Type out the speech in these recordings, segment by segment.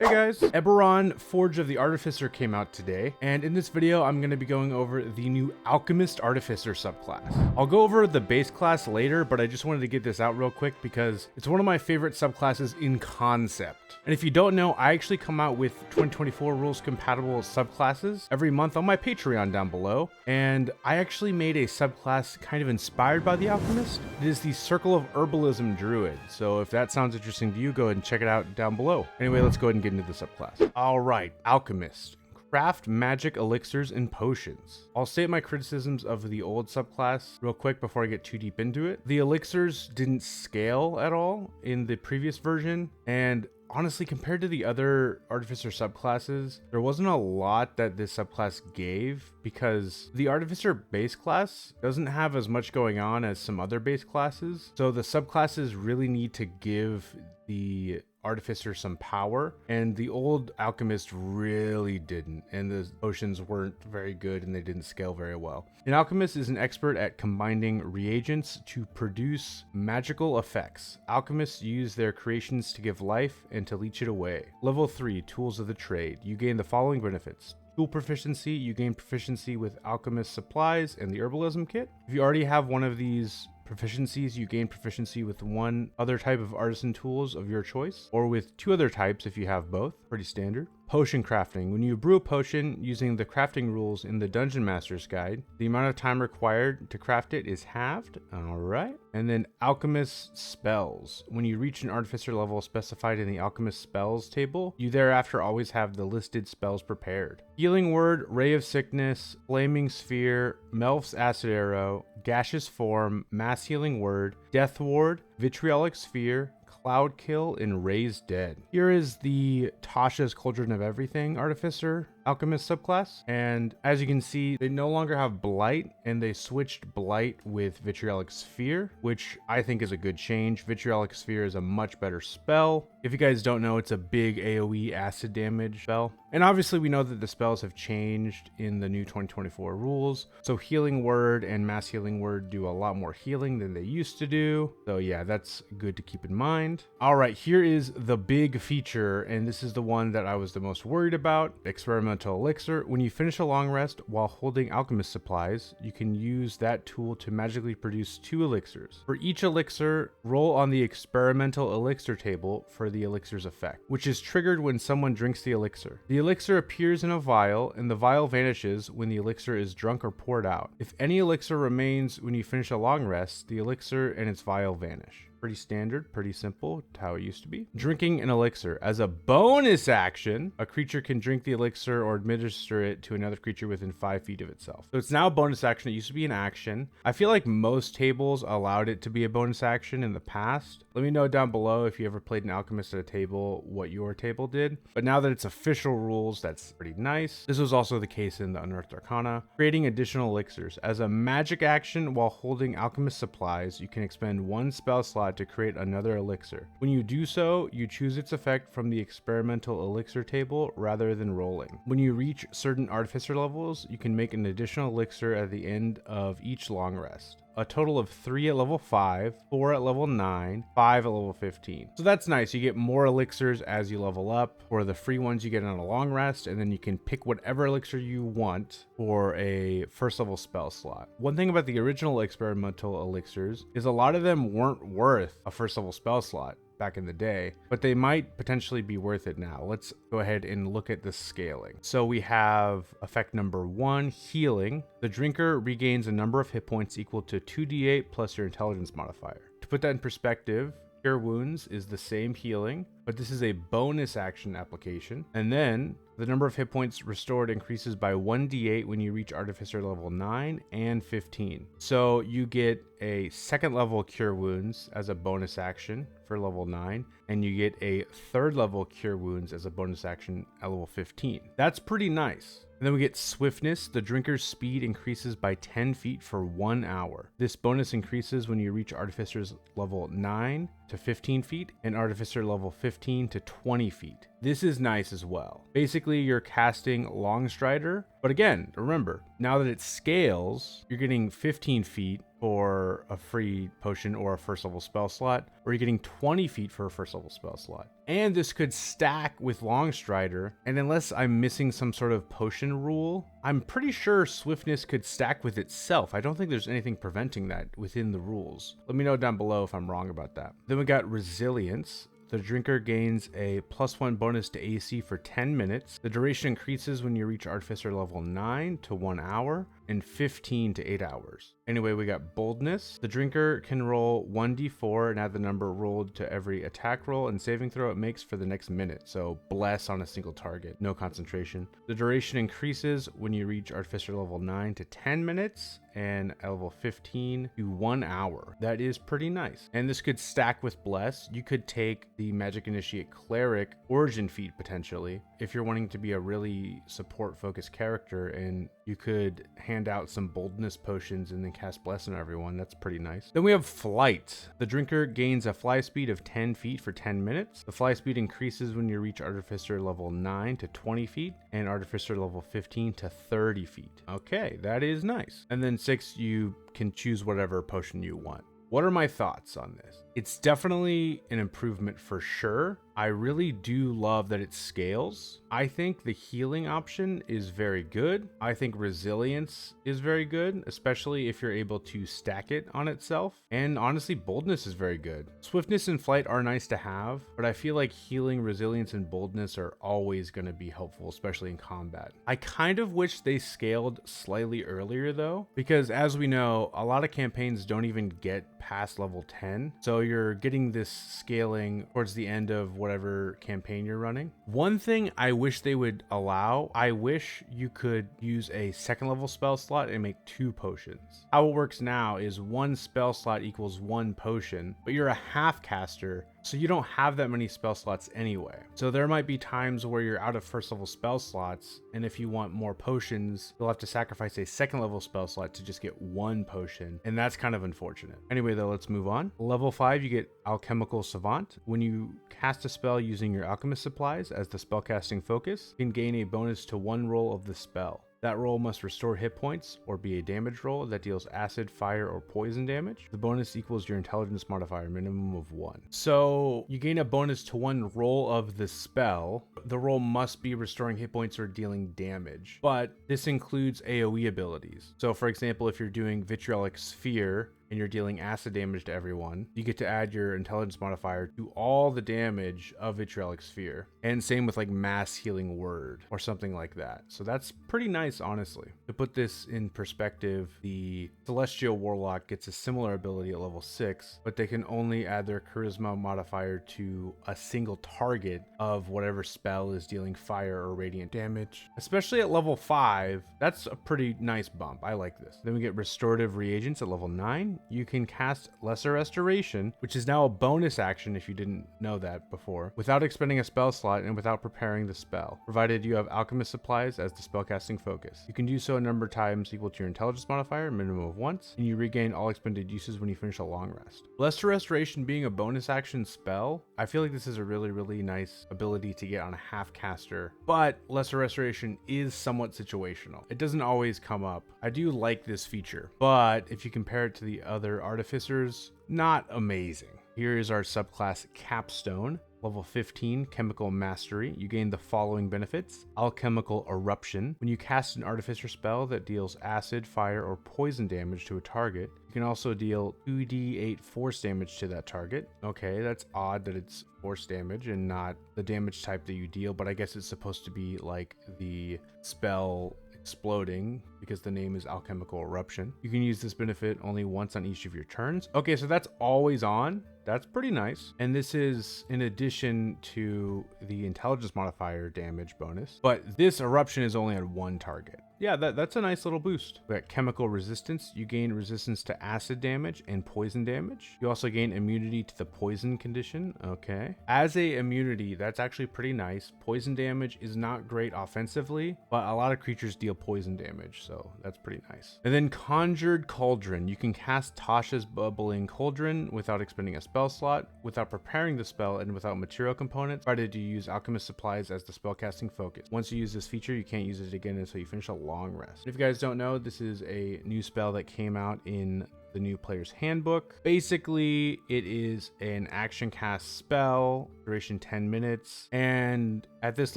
Hey guys, Eberron Forge of the Artificer came out today, and in this video I'm going to be going over the new Alchemist Artificer subclass. I'll go over the base class later, but I just wanted to get this out real quick because it's one of my favorite subclasses in concept. And if you don't know, I actually come out with 2024 rules compatible subclasses every month on my Patreon down below, and I actually made a subclass kind of inspired by the Alchemist. It is the Circle of Herbalism Druid, so if that sounds interesting to you, go ahead and check it out down below. Anyway, let's go ahead and get into the subclass. All right, Alchemist. Craft magic elixirs and potions. I'll state my criticisms of the old subclass real quick before I get too deep into it. The elixirs didn't scale at all in the previous version, and honestly, compared to the other Artificer subclasses, there wasn't a lot that this subclass gave because the Artificer base class doesn't have as much going on as some other base classes. So the subclasses really need to give the Artificer some power, and the old Alchemist really didn't, and the potions weren't very good and they didn't scale very well. An Alchemist is an expert at combining reagents to produce magical effects. Alchemists use their creations to give life and to leech it away. Level 3, Tools of the Trade. You gain the following benefits. Tool proficiency, you gain proficiency with Alchemist supplies and the herbalism kit. If you already have one of these proficiencies, you gain proficiency with one other type of artisan tools of your choice, or with two other types if you have both. Pretty standard. Potion crafting. When you brew a potion using the crafting rules in the Dungeon Master's Guide, the amount of time required to craft it is halved. All right. And then Alchemist spells. When you reach an Artificer level specified in the Alchemist spells table, you thereafter always have the listed spells prepared. Healing Word, Ray of Sickness, Flaming Sphere, Melf's Acid Arrow, Gaseous Form, Mass Healing Word, Death Ward, Vitriolic Sphere, Cloud Kill, and Raise Dead. Here is the Tasha's Cauldron of Everything Artificer Alchemist subclass, and as you can see, they no longer have Blight, and they switched Blight with Vitriolic Sphere, which I think is a good change. Vitriolic Sphere is a much better spell. If you guys don't know, it's a big AoE acid damage spell. And obviously we know that the spells have changed in the new 2024 rules. So Healing Word and Mass Healing Word do a lot more healing than they used to do. So yeah, that's good to keep in mind. All right, here is the big feature, and this is the one that I was the most worried about. Experimental Elixir. When you finish a long rest while holding alchemist supplies, you can use that tool to magically produce 2 elixirs. For each elixir, roll on the experimental elixir table for the elixir's effect, which is triggered when someone drinks the elixir. The elixir appears in a vial, and the vial vanishes when the elixir is drunk or poured out. If any elixir remains when you finish a long rest, the elixir and its vial vanish. Pretty standard, pretty simple, how it used to be. Drinking an elixir. As a bonus action, a creature can drink the elixir or administer it to another creature within 5 feet of itself. So it's now a bonus action. It used to be an action. I feel like most tables allowed it to be a bonus action in the past. Let me know down below if you ever played an alchemist at a table, what your table did. But now that it's official rules, that's pretty nice. This was also the case in the Unearthed Arcana. Creating additional elixirs. As a magic action while holding alchemist supplies, you can expend 1 spell slot to create another elixir. When you do so, you choose its effect from the experimental elixir table rather than rolling. When you reach certain Artificer levels, you can make an additional elixir at the end of each long rest. A total of 3 at level 5, 4 at level 9, 5 at level 15. So that's nice. You get more elixirs as you level up. For the free ones you get on a long rest, and then you can pick whatever elixir you want for a first level spell slot. One thing about the original experimental elixirs is a lot of them weren't worth a first level spell slot back in the day, but they might potentially be worth it now. Let's go ahead and look at the scaling. So we have effect number 1, healing. The drinker regains a number of hit points equal to 2d8 plus your intelligence modifier. To put that in perspective, Cure Wounds is the same healing, but this is a bonus action application. And then the number of hit points restored increases by 1d8 when you reach Artificer level 9 and 15. So you get a 2nd level Cure Wounds as a bonus action for level 9, and you get a 3rd level Cure Wounds as a bonus action at level 15. That's pretty nice. And then we get Swiftness. The drinker's speed increases by 10 feet for 1 hour. This bonus increases when you reach Artificer's level 9 to 15 feet and Artificer level 15 to 20 feet. This is nice as well. Basically, you're casting Longstrider, but again, remember, now that it scales, you're getting 15 feet for a free potion or a first level spell slot, or you're getting 20 feet for a first level level spell slot. And this could stack with Longstrider, and unless I'm missing some sort of potion rule, I'm pretty sure Swiftness could stack with itself. I don't think there's anything preventing that within the rules. Let me know down below if I'm wrong about that. Then we got Resilience. The drinker gains a +1 bonus to AC for 10 minutes. The duration increases when you reach Artificer level 9 to 1 hour and 15 to 8 hours. Anyway, we got Boldness. The drinker can roll 1d4 and add the number rolled to every attack roll and saving throw it makes for the next minute. So bless on a single target, no concentration. The duration increases when you reach Artificer level 9 to 10 minutes and level 15 to 1 hour. That is pretty nice. And this could stack with Bless. You could take the Magic Initiate Cleric Origin feat potentially if you're wanting to be a really support focused character, and you could hand out some Boldness potions and then cast Bless on everyone. That's pretty nice. Then we have Flight. The drinker gains a fly speed of 10 feet for 10 minutes. The fly speed increases when you reach Artificer level 9 to 20 feet and Artificer level 15 to 30 feet. Okay, that is nice. And then 6, you can choose whatever potion you want. What are my thoughts on this? It's definitely an improvement for sure. I really do love that it scales. I think the healing option is very good. I think resilience is very good, especially if you're able to stack it on itself. And honestly, boldness is very good. Swiftness and flight are nice to have, but I feel like healing, resilience, and boldness are always going to be helpful, especially in combat. I kind of wish they scaled slightly earlier though, because as we know, a lot of campaigns don't even get past level 10. So you're getting this scaling towards the end of whatever campaign you're running. One thing I wish they would allow, I wish you could use a second level spell slot and make 2 potions. How it works now is 1 spell slot equals 1 potion, but you're a half caster, so you don't have that many spell slots anyway. So there might be times where you're out of first level spell slots, and if you want more potions, you'll have to sacrifice a second level spell slot to just get 1 potion, and that's kind of unfortunate. Anyway though, let's move on. Level 5, you get Alchemical Savant. When you cast a spell using your Alchemist Supplies as the spellcasting focus, you can gain a bonus to 1 roll of the spell. That roll must restore hit points or be a damage roll that deals acid, fire, or poison damage. The bonus equals your intelligence modifier, minimum of 1. So you gain a bonus to 1 roll of the spell. The roll must be restoring hit points or dealing damage, but this includes AoE abilities. So for example, if you're doing Vitriolic Sphere and you're dealing acid damage to everyone, you get to add your intelligence modifier to all the damage of Vitriolic Sphere. And same with like Mass Healing Word or something like that. So that's pretty nice, honestly. To put this in perspective, the Celestial Warlock gets a similar ability at level 6, but they can only add their charisma modifier to a single target of whatever spell is dealing fire or radiant damage. Especially at level 5, that's a pretty nice bump. I like this. Then we get Restorative Reagents at level 9. You can cast Lesser Restoration, which is now a bonus action if you didn't know that before, without expending a spell slot and without preparing the spell, provided you have Alchemist Supplies as the spellcasting focus. You can do so a number of times equal to your intelligence modifier, minimum of once, and you regain all expended uses when you finish a long rest. Lesser Restoration being a bonus action spell, I feel like this is a really nice ability to get on a half caster, but Lesser Restoration is somewhat situational. It doesn't always come up. I do like this feature, but if you compare it to the other artificers, not amazing. Here is our subclass Capstone. Level 15, Chemical Mastery. You gain the following benefits. Alchemical Eruption. When you cast an Artificer spell that deals acid, fire, or poison damage to a target, you can also deal 2d8 force damage to that target. Okay, that's odd that it's force damage and not the damage type that you deal, but I guess it's supposed to be like the spell exploding because the name is Alchemical Eruption. You can use this benefit only once on each of your turns. Okay, so that's always on. That's pretty nice. And this is in addition to the intelligence modifier damage bonus, but this eruption is only on 1 target. Yeah, that's a nice little boost. We got Chemical Resistance. You gain resistance to acid damage and poison damage. You also gain immunity to the poison condition. Okay. As a immunity, that's actually pretty nice. Poison damage is not great offensively, but a lot of creatures deal poison damage, so that's pretty nice. And then Conjured Cauldron. You can cast Tasha's Bubbling Cauldron without expending a spell slot, without preparing the spell, and without material components, provided you use Alchemist Supplies as the spellcasting focus. Once you use this feature, you can't use it again until you finish a long rest. If you guys don't know, this is a new spell that came out in the new player's handbook. Basically, it is an action cast spell, duration 10 minutes, and at this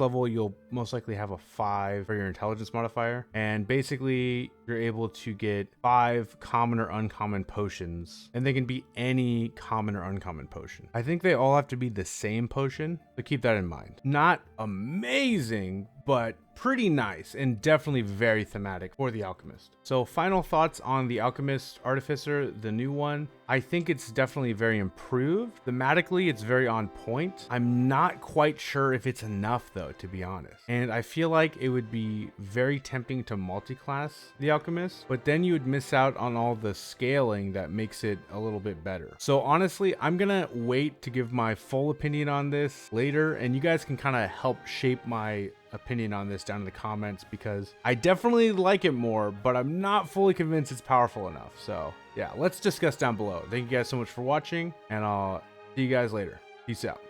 level you'll most likely have a 5 for your intelligence modifier, and basically you're able to get 5 common or uncommon potions, and they can be any common or uncommon potion. I think they all have to be the same potion, so keep that in mind. Not amazing, but pretty nice and definitely very thematic for the Alchemist. So final thoughts on the Alchemist Artificer, the new one. I think it's definitely very improved. Thematically, it's very on point. I'm not quite sure if it's enough though, to be honest. And I feel like it would be very tempting to multi-class the Alchemist, but then you would miss out on all the scaling that makes it a little bit better. So honestly, I'm gonna wait to give my full opinion on this later, and you guys can kind of help shape my opinion on this down in the comments, because I definitely like it more, but I'm not fully convinced it's powerful enough. So yeah, let's discuss down below. Thank you guys so much for watching, and I'll see you guys later. Peace out.